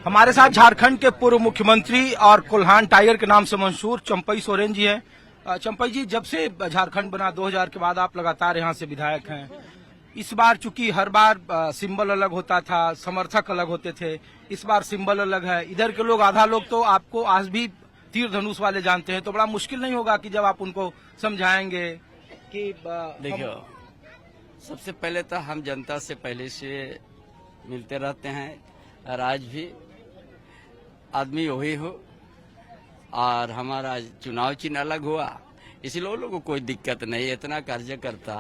हमारे साथ झारखंड के पूर्व मुख्यमंत्री और कोल्हान टाइगर के नाम से मशहूर चंपई सोरेन जी हैं। चंपई जी, जब से झारखंड बना 2000 के बाद आप लगातार यहाँ से विधायक हैं। इस बार चूंकि हर बार सिंबल अलग होता था, समर्थक अलग होते थे, इस बार सिंबल अलग है। इधर के लोग, आधा लोग तो आपको आज भी तीर धनुष वाले जानते हैं, तो बड़ा मुश्किल नहीं होगा कि जब आप उनको समझाएंगे कि देखियो, सबसे पहले तो हम जनता से पहले से मिलते रहते हैं और आज भी आदमी वही हो और हमारा चुनाव चिन्ह अलग हुआ, इसलिए वो लोगों को कोई दिक्कत नहीं। इतना कार्यकर्ता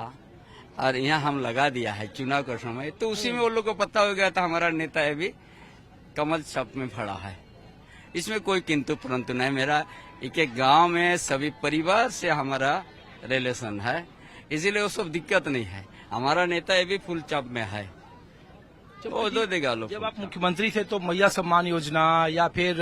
और यहाँ हम लगा दिया है चुनाव का समय, तो उसी में वो लोग को पता हो गया था हमारा नेता है भी कमल छप में खड़ा है। इसमें कोई किंतु परंतु नहीं। मेरा एक गांव में सभी परिवार से हमारा रिलेशन है, इसीलिए वो सब दिक्कत नहीं है। हमारा नेता ये भी फुल चाप में है, वो दो देगा लोग। जब आप मुख्यमंत्री थे तो मैया सम्मान योजना या फिर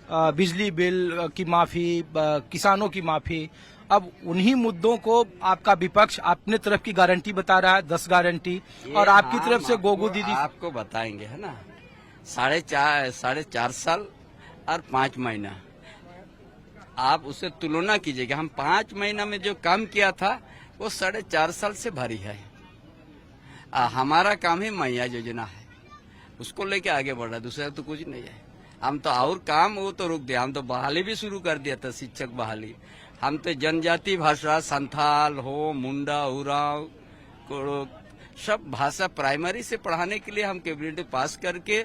बिजली बिल की माफी, किसानों की माफी, अब उन्हीं मुद्दों को आपका विपक्ष अपने तरफ की गारंटी बता रहा है, 10 गारंटी, और आपकी तरफ से गोगू दीदी आपको बताएंगे, है ना। 4.5 साल और 5 महीना आप उससे तुलना कीजिएगा। हम 5 महीना में जो काम किया था वो 4.5 साल से भारी है। हमारा काम ही मैया योजना है, उसको लेके आगे बढ़ रहा है, दूसरा तो कुछ नहीं है। हम तो और काम वो तो रुक दिया, हम तो बहाली भी शुरू कर दिया था, शिक्षक बहाली। हम तो जनजाति भाषा, संथाल हो, मुंडा, उराव, सब भाषा प्राइमरी से पढ़ाने के लिए हम कैबिनेट पास करके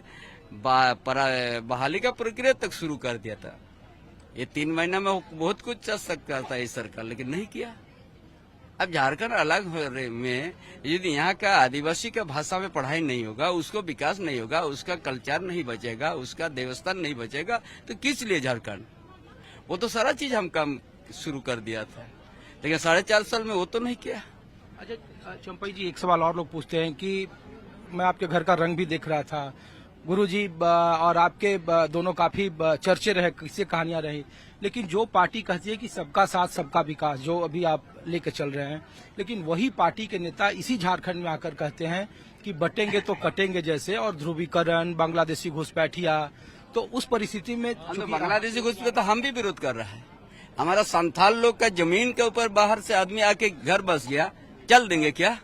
बहाली का प्रक्रिया तक शुरू कर दिया था। ये 3 महीना में बहुत कुछ कर सकता था ये सरकार, लेकिन नहीं किया। अब झारखंड अलग में यदि यहाँ का आदिवासी का भाषा में पढ़ाई नहीं होगा, उसको विकास नहीं होगा, उसका कल्चर नहीं बचेगा, उसका देवस्थान नहीं बचेगा, तो किस लिए झारखंड? वो तो सारा चीज हम काम शुरू कर दिया था, लेकिन 4.5 साल में वो तो नहीं किया। अच्छा चंपई जी, एक सवाल और लोग पूछते हैं कि मैं आपके घर का रंग भी देख रहा था, गुरुजी और आपके दोनों काफी चर्चे रहे, किस्से कहानियां रही, लेकिन जो पार्टी कहती है कि सबका साथ सबका विकास, जो अभी आप लेके चल रहे हैं, लेकिन वही पार्टी के नेता इसी झारखंड में आकर कहते हैं कि बटेंगे तो कटेंगे जैसे, और ध्रुवीकरण, बांग्लादेशी घुसपैठिया। तो उस परिस्थिति में बांग्लादेशी घुसपैठिया तो हम भी विरोध कर रहे हैं। हमारा संथाल लोग का जमीन के ऊपर बाहर से आदमी आके घर बस गया, चल देंगे क्या?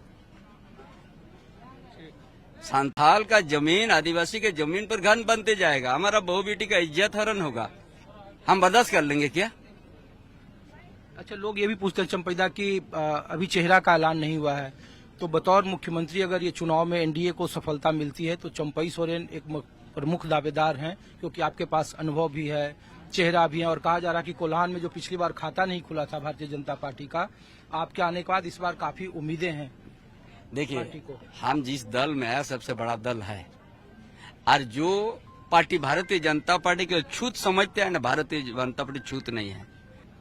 संथाल का जमीन, आदिवासी के जमीन पर घर बनते जाएगा, हमारा बहू बेटी का इज्जत हरण होगा, हम बर्दाश्त कर लेंगे क्या? अच्छा, लोग ये भी पूछते हैं चंपैदा कि अभी चेहरा का ऐलान नहीं हुआ है, तो बतौर मुख्यमंत्री अगर ये चुनाव में एनडीए को सफलता मिलती है तो चंपई सोरेन एक प्रमुख दावेदार हैं, क्योंकि आपके पास अनुभव भी है, चेहरा भी है, और कहा जा रहा है कि कोल्हान में जो पिछली बार खाता नहीं खुला था भारतीय जनता पार्टी का, आपके आने के बाद इस बार काफी उम्मीदें हैं। देखिए, हम जिस दल में है सबसे बड़ा दल है, और जो पार्टी भारतीय जनता पार्टी के छूत समझते हैं ना, भारतीय जनता पार्टी छूत नहीं है।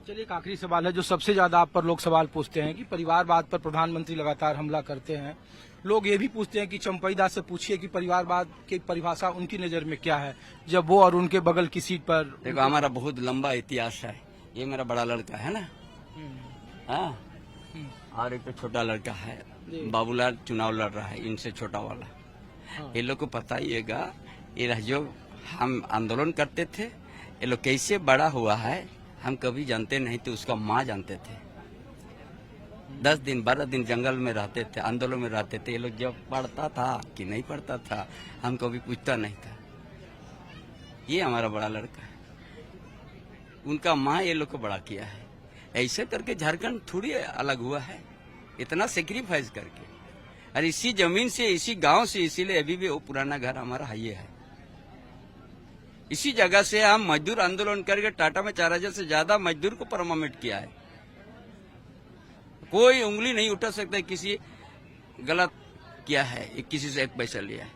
चलिए, एक आखिरी सवाल है जो सबसे ज्यादा आप पर लोग सवाल पूछते हैं कि परिवारवाद पर प्रधानमंत्री लगातार हमला करते हैं। लोग ये भी पूछते हैं कि चंपई दास से पूछिए कि परिवारवाद की परिभाषा उनकी नजर में क्या है, जब वो और उनके बगल की सीट पर। देखो, हमारा बहुत लंबा इतिहास है। ये मेरा बड़ा लड़का है ना, हाँ, और एक तो छोटा लड़का है, बाबूलाल चुनाव लड़ रहा है, इनसे छोटा वाला। ये लोग को पता ही है, ये जो हम आंदोलन करते थे, ये लोग कैसे बड़ा हुआ है हम कभी जानते नहीं थे, उसका माँ जानते थे। 10 दिन 12 दिन जंगल में रहते थे, आंदोलन में रहते थे। ये लोग जब पढ़ता था कि नहीं पढ़ता था हम कभी पूछता नहीं था। ये हमारा बड़ा लड़का है, उनका माँ ये लोग को बड़ा किया है। ऐसे करके झारखंड थोड़ी अलग हुआ है, इतना सेक्रीफाइस करके, और इसी जमीन से, इसी गांव से, इसीलिए अभी भी वो पुराना घर हमारा हाई है। इसी जगह से हम मजदूर आंदोलन करके टाटा में 4000 से ज्यादा मजदूर को परमानेंट किया है। कोई उंगली नहीं उठा सकता किसी गलत किया है, किसी से 1 पैसा लिया है।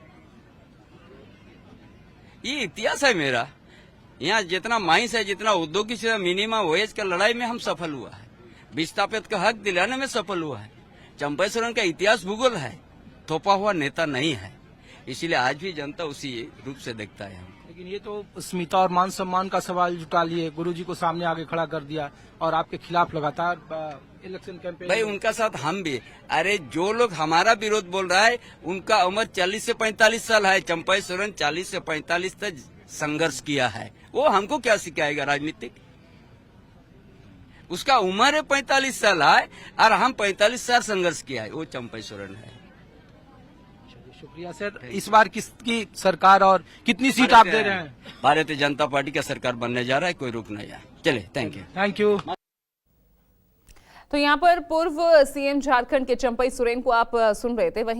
ये इतिहास है मेरा। यहाँ जितना माइंस है, जितना उद्योगी से मिनिमम वेज का लड़ाई में हम सफल हुआ है, विस्थापित का हक दिलाने में सफल हुआ है। चंपई सोरेन का इतिहास भूगोल है, थोपा हुआ नेता नहीं है, इसीलिए आज भी जनता उसी रूप से देखता है। लेकिन ये तो स्मिता और मान सम्मान का सवाल जुटा लिए, गुरुजी को सामने आगे खड़ा कर दिया और आपके खिलाफ लगातार इलेक्शन कैंपेन। भाई, उनका साथ हम भी, अरे जो लोग हमारा विरोध बोल रहा है उनका उम्र 40 से 45 साल है। चंपई सोरेन 40 से 45 तक संघर्ष किया है, वो हमको क्या सिखाएगा राजनीतिक। उसका उम्र है 45 साल है और हम 45 साल संघर्ष किया है, वो चंपई सोरेन है। शुक्रिया सर। इस बार किसकी सरकार और कितनी सीट आप दे रहे हैं? भारतीय जनता पार्टी का सरकार बनने जा रहा है, कोई रुक नहीं है। चलिए, थैंक यू। Thank you. तो यहाँ पर पूर्व सीएम झारखंड के चंपई सोरेन को आप सुन रहे थे। वहीं